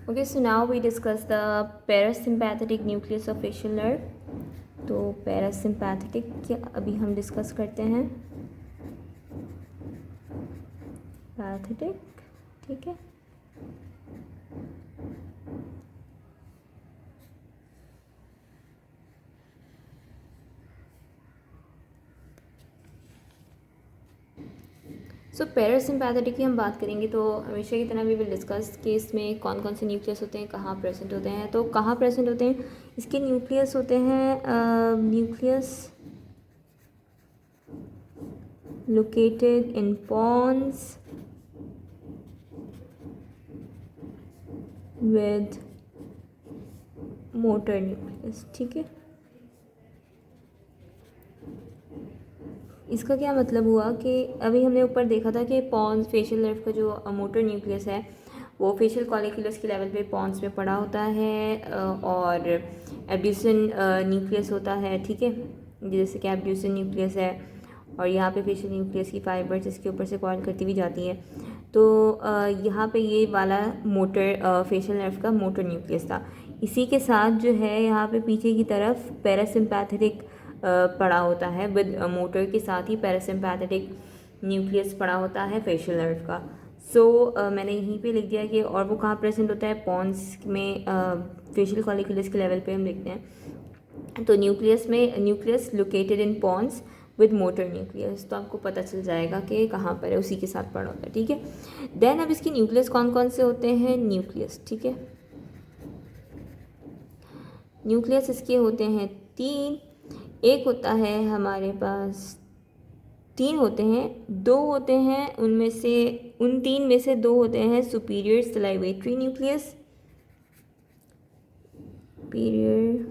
Okay, so now we discuss the parasympathetic nucleus of facial nerve. तो parasympathetic क्या अभी हम डिस्कस करते हैं। पैथेटिक, ठीक है। सो पैरासिम्पैथेटिक की हम बात करेंगे तो हमेशा की तरह वी विल डिस्कस कि इसमें कौन कौन से न्यूक्लियस होते हैं, कहाँ प्रेजेंट होते हैं। तो कहाँ प्रेजेंट होते हैं, इसके न्यूक्लियस होते हैं nucleus located in pons with motor nucleus, ठीक है। इसका क्या मतलब हुआ कि अभी हमने ऊपर देखा था कि पॉन्स फेशियल नर्व का जो मोटर न्यूक्लियस है वो फेशियल कॉलिक्यूलस के लेवल पे पॉन्स में पड़ा होता है और एब्ड्यूसन न्यूक्लियस होता है, ठीक है। जैसे कि एब्ड्यूसन न्यूक्लियस है और यहाँ पे फेशियल न्यूक्लियस की फाइबर्स इसके ऊपर से कॉइल करती हुई जाती हैं। तो यहाँ पे ये वाला मोटर फेशियल नर्व का मोटर न्यूक्लियस था। इसी के साथ जो है यहाँ पे पीछे की तरफ पैरासिम्पैथेटिक पड़ा होता है विद मोटर के साथ ही पैरासिम्पैथेटिक न्यूक्लियस पड़ा होता है फेशियल नर्व का। सो मैंने यहीं पे लिख दिया कि और वो कहाँ प्रेजेंट होता है, पॉन्स में फेशियल कॉलिक्यूलस के लेवल पे हम लिखते हैं। तो nucleus located in pons with motor nucleus, तो आपको पता चल जाएगा कि कहाँ पर है, उसी के साथ पड़ा होता है, ठीक है। देन अब इसकी न्यूक्लियस कौन कौन से होते हैं, न्यूक्लियस, ठीक है। न्यूक्लियस इसके होते हैं 3। एक होता है हमारे पास 3 होते हैं, 2 होते हैं उनमें से, उन 3 में से 2 होते हैं superior salivatory nucleus, superior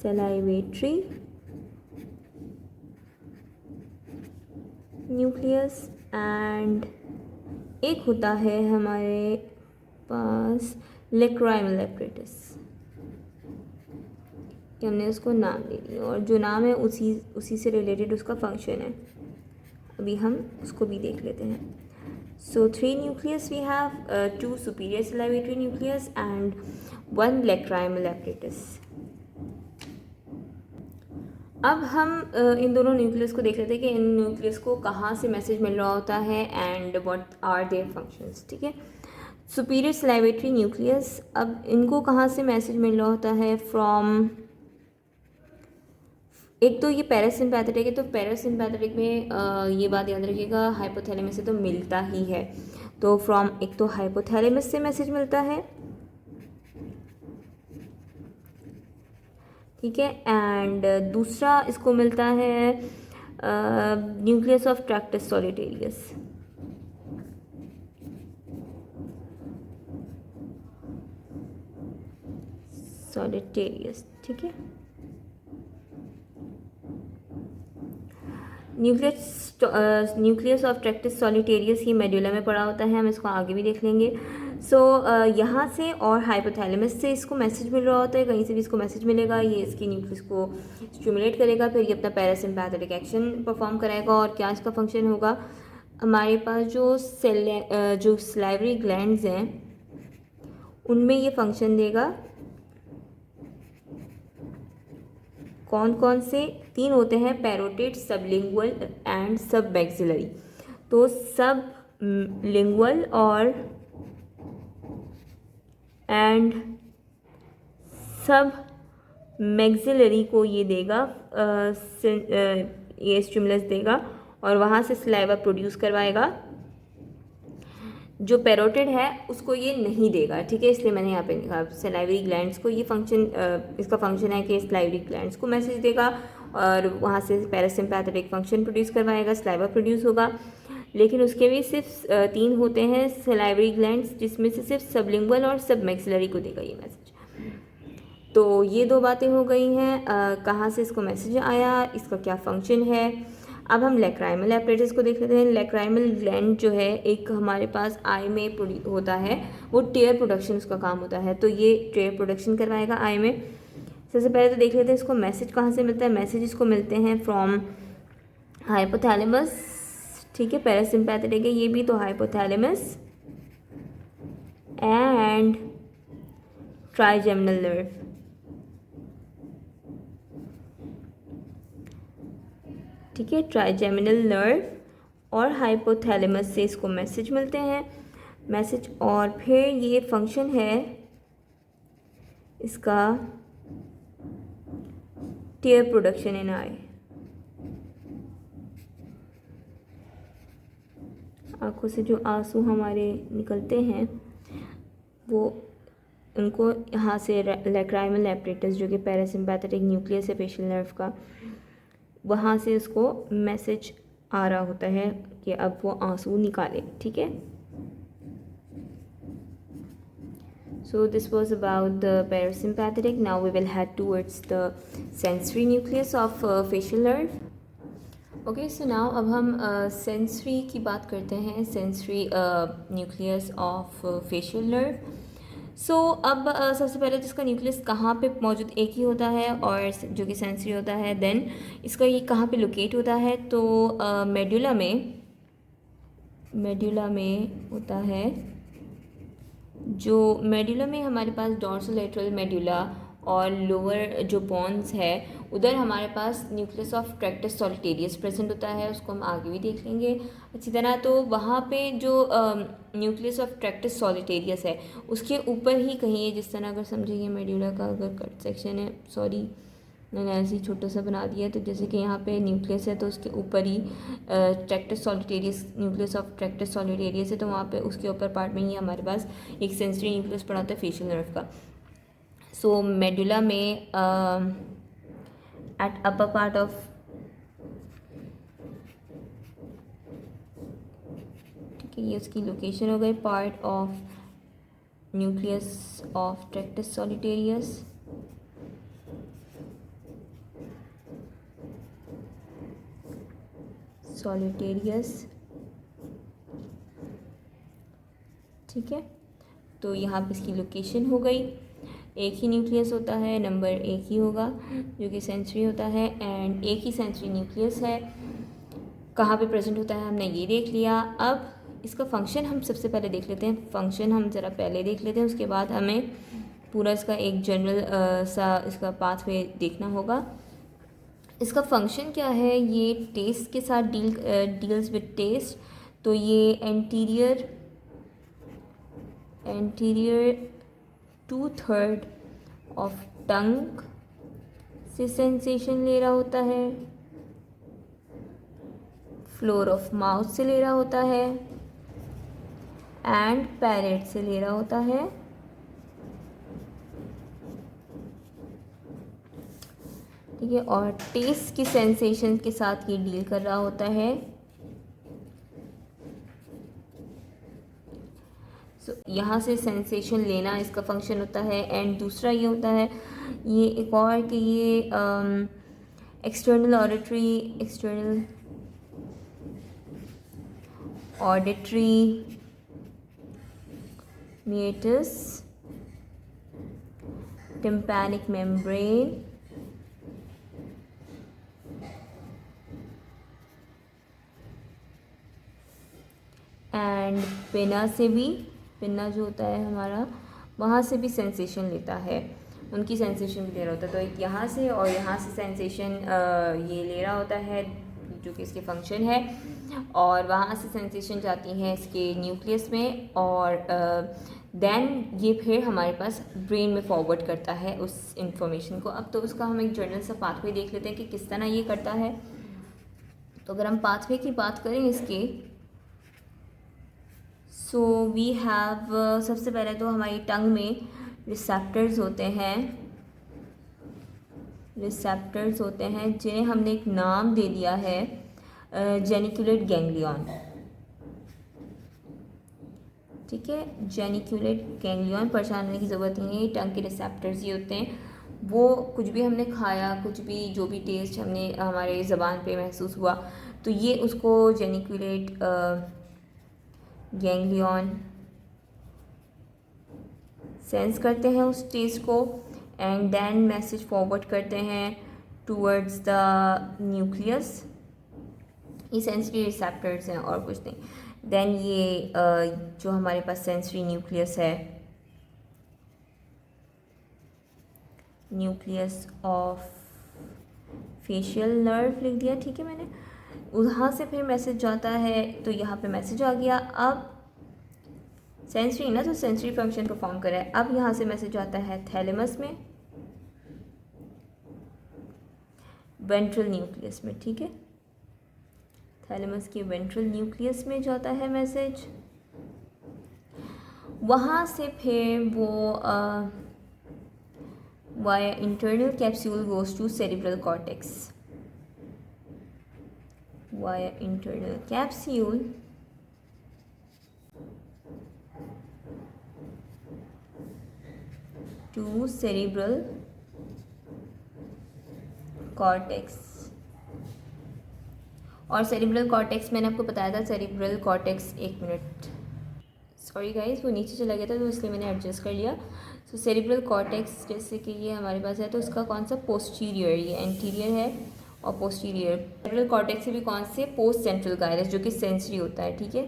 salivatory nucleus, and एक होता है हमारे पास लेक्राइमल एपरेटस, कि हमने उसको नाम दे दिया और जो नाम है उसी से रिलेटेड उसका फंक्शन है। अभी हम उसको भी देख लेते हैं। So 3 nucleus we have, 2 superior salivatory nucleus and 1 lacrimal apparatus. अब हम इन दोनों न्यूक्लियस को देख लेते हैं कि इन न्यूक्लियस को कहाँ से मैसेज मिल रहा होता है and what are their functions, ठीक है। सुपीरियर सलाइवेटरी न्यूक्लियस, अब इनको कहाँ से मैसेज मिल रहा होता है, फ्रॉम, एक तो ये पैरासिम्पैथेटिक है तो पैरासिम्पैथेटिक में ये बात याद रखिएगा हाइपोथैलेमस से तो मिलता ही है। तो फ्रॉम, एक तो हाइपोथैलेमस से मैसेज मिलता है, ठीक है, एंड दूसरा इसको मिलता है न्यूक्लियस ऑफ ट्रैक्टस सॉलिटेरियस, ठीक है। Nucleus of tractus solitarius he medulla में पड़ा होता है, हम इसको आगे भी देख लेंगे। सो यहाँ से और हाइपोथैलेमस से इसको मैसेज मिल रहा होता है, कहीं से भी इसको मैसेज मिलेगा, ये इसकी न्यूक्लियस को स्टिमुलेट करेगा, फिर ये अपना पैरासिम्पैथेटिक एक्शन परफॉर्म कराएगा। और क्या इसका फंक्शन होगा, हमारे पास जो सलाइवरी ग्लैंड्स हैं उनमें ये फंक्शन देगा। कौन कौन से 3 होते हैं, पैरोटिड, सबलिंगुअल एंड सब मैक्सिलरी। तो सब लिंगुअल और एंड सब मैक्सिलरी को ये देगा, ये स्टिमुलस देगा और वहाँ से सलाइवा प्रोड्यूस करवाएगा। जो पैरोटिड है उसको ये नहीं देगा, ठीक है, इसलिए मैंने यहाँ पे लिखा सलाइवरी ग्लैंड्स को ये फंक्शन, इसका फंक्शन है कि सलाइवरी ग्लैंड्स को मैसेज देगा और वहाँ से पैरासिम्पैथेटिक फंक्शन प्रोड्यूस करवाएगा, सलाइवा प्रोड्यूस होगा। लेकिन उसके भी सिर्फ 3 होते हैं सलाइवरी ग्लैंड्स, जिसमें से सिर्फ सबलिंगुअल और सब मैक्सिलरी को देगा ये मैसेज। तो ये 2 बातें हो गई हैं, कहाँ से इसको मैसेज आया, इसका क्या फंक्शन है। अब हम लेक्राइमल एपरेटस को देख लेते हैं। लेक्राइमल ग्लैंड जो है एक हमारे पास आई में होता है, वो टेयर प्रोडक्शन उसका काम होता है, तो ये टेयर प्रोडक्शन करवाएगा आई में। सबसे पहले तो देख लेते हैं इसको मैसेज कहाँ से मिलता है। मैसेज इसको मिलते हैं फ्रॉम हाइपोथैलेमस, ठीक है, पैरासिम्पैथेटिक है ये भी, तो हाइपोथैलेमस एंड ट्राइजेमिनल नर्व। ठीक है, ट्राइजेमिनल नर्व और हाइपोथैलेमस से इसको मैसेज मिलते हैं, मैसेज। और फिर ये फंक्शन है इसका टीयर प्रोडक्शन इन आई, आँखों से जो आंसू हमारे निकलते हैं वो उनको यहाँ से लैक्राइमल एपरेटस जो कि पैरासिम्पैथेटिक न्यूक्लियस है फेशियल नर्व का, वहाँ से उसको मैसेज आ रहा होता है कि अब वो आंसू निकाले। ठीक है, so this was about the parasympathetic. Now we will head towards the sensory nucleus of facial nerve. Okay, so now अब हम sensory की बात करते हैं, sensory nucleus of facial nerve. सो अब सबसे पहले तो इसका न्यूक्लियस कहाँ पे मौजूद, एक ही होता है और जो कि सेंसरी होता है। देन इसका ये कहाँ पे लोकेट होता है, तो मेडुला में होता है। जो मेडुला में हमारे पास डॉर्सोलेटरल मेडुला और लोअर जो बोन्स है उधर हमारे पास nucleus of tractus solitarius present होता है, उसको हम आगे भी देख लेंगे अच्छी तरह। तो वहाँ पे जो न्यूक्लियस ऑफ ट्रैक्टस सॉलिटेरियस है उसके ऊपर ही कहीं है, जिस तरह अगर समझिए मेडुला का अगर कट सेक्शन है, सॉरी मैंने ऐसे ही छोटा सा बना दिया, तो जैसे कि यहाँ पे न्यूक्लियस है तो उसके ऊपर ही tractus solitarius, nucleus of tractus solitarius है, तो वहाँ पे उसके ऊपर पार्ट में ही हमारे पास एक सेंसरी न्यूक्लियस पड़ा होता है फेशियल नर्व का। सो मेडुला में एट अपर पार्ट ऑफ, ठीक है, ये उसकी लोकेशन हो गई, part of nucleus of tractus solitarius. ठीक है, तो यहाँ पे इसकी लोकेशन हो गई। एक ही न्यूक्लियस होता है, नंबर एक ही होगा जो कि सेंसरी होता है, एंड एक ही सेंसरी न्यूक्लियस है। कहाँ पे प्रेजेंट होता है हमने ये देख लिया। अब इसका फंक्शन हम सबसे पहले देख लेते हैं, फंक्शन हम ज़रा पहले देख लेते हैं, उसके बाद हमें पूरा इसका एक जनरल सा इसका पाथवे देखना होगा। इसका फंक्शन क्या है, ये टेस्ट के साथ डील्स विद टेस्ट। तो ये एंटीरियर 2/3 ऑफ टंग से सेंसेशन ले रहा होता है, फ्लोर ऑफ माउथ से ले रहा होता है, एंड पैलेट से ले रहा होता है। ठीक है, और टेस्ट की सेंसेशन के साथ ये डील कर रहा होता है। यहाँ से सेंसेशन लेना इसका फंक्शन होता है। एंड दूसरा ये होता है, ये एक और कि ये external auditory meatus, tympanic membrane, and पिना से भी, पिना जो होता है हमारा वहाँ से भी सेंसेशन लेता है, उनकी सेंसेशन भी ले रहा होता है। तो एक यहाँ से और यहाँ से सेंसेशन ये ले रहा होता है जो कि इसके फंक्शन है, और वहाँ से सेंसेशन जाती हैं इसके न्यूक्लियस में, और देन ये फिर हमारे पास ब्रेन में फॉरवर्ड करता है उस इंफॉर्मेशन को। अब तो उसका हम एक जर्नल सा पाथवे देख लेते हैं कि किस तरह ये करता है। तो अगर हम पाथवे की बात करें इसके, सो वी हैव, सबसे पहले तो हमारी टंग में रिसेप्टर्स होते हैं जिन्हें हमने एक नाम दे दिया है जेनिकुलेट गैंग्लियन। ठीक है, जेनिकुलेट गैंग्लियन, परेशान होने की ज़रूरत नहीं है। टंग के रिसेप्टर्स ये होते हैं, वो कुछ भी हमने खाया, कुछ भी जो भी टेस्ट हमने हमारे ज़बान पे महसूस हुआ, तो ये उसको जेनिकुलेट गैंग्लियन सेंस करते हैं उस टेस्ट को, एंड देन मैसेज फॉरवर्ड करते हैं टूवर्ड्स द न्यूक्लियस। ये सेंसरी रिसेप्टर्स हैं और कुछ नहीं। देन ये जो हमारे पास सेंसरी न्यूक्लियस है, न्यूक्लियस ऑफ फेशियल नर्व लिख दिया, ठीक है मैंने। वहाँ से फिर मैसेज जाता है, तो यहाँ पे मैसेज आ गया। अब सेंसरी ना, तो सेंसरी फंक्शन परफॉर्म कर रहा है। अब यहाँ से मैसेज आता है थैलेमस में, वेंट्रल न्यूक्लियस में, ठीक है। थैलेमस के वेंट्रल न्यूक्लियस में जाता है मैसेज। वहाँ से फिर वो via internal capsule goes to cerebral cortex, via internal capsule to cerebral cortex. और सेरिब्रल कॉर्टेक्स मैंने आपको बताया था, सेरिब्रल कॉर्टेक्स, एक मिनट, सॉरी गाइस वो नीचे चला गया था तो इसलिए मैंने एडजस्ट कर लिया। सो सेरिब्रल कॉर्टेक्स जैसे कि ये हमारे पास है, तो उसका कौन सा पोस्टीरियर, ये एंटीरियर है और पोस्टीरियर। सेरिब्रल कॉर्टेक्स से भी कौन से, पोस्ट सेंट्रल गायरस, जो कि सेंसरी होता है, ठीक है,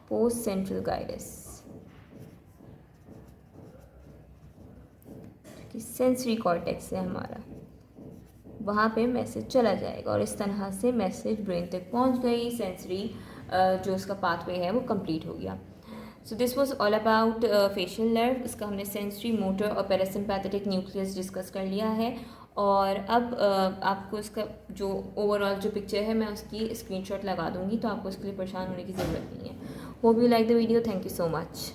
पोस्ट सेंट्रल गायरस कि सेंसरी कॉर्टेक्स है हमारा, वहाँ पे मैसेज चला जाएगा और इस तरह से मैसेज ब्रेन तक पहुँच गई। सेंसरी जो उसका पाथवे है वो कंप्लीट हो गया। So this was all about facial nerve. इसका हमने सेंसरी, मोटर और पैरासिम्पैथेटिक न्यूक्लियस डिस्कस कर लिया है। और अब आपको इसका जो ओवरऑल जो पिक्चर है मैं उसकी स्क्रीनशॉट लगा दूँगी, तो आपको उसके लिए परेशान होने की ज़रूरत नहीं है। Hope you like the video, thank you so much.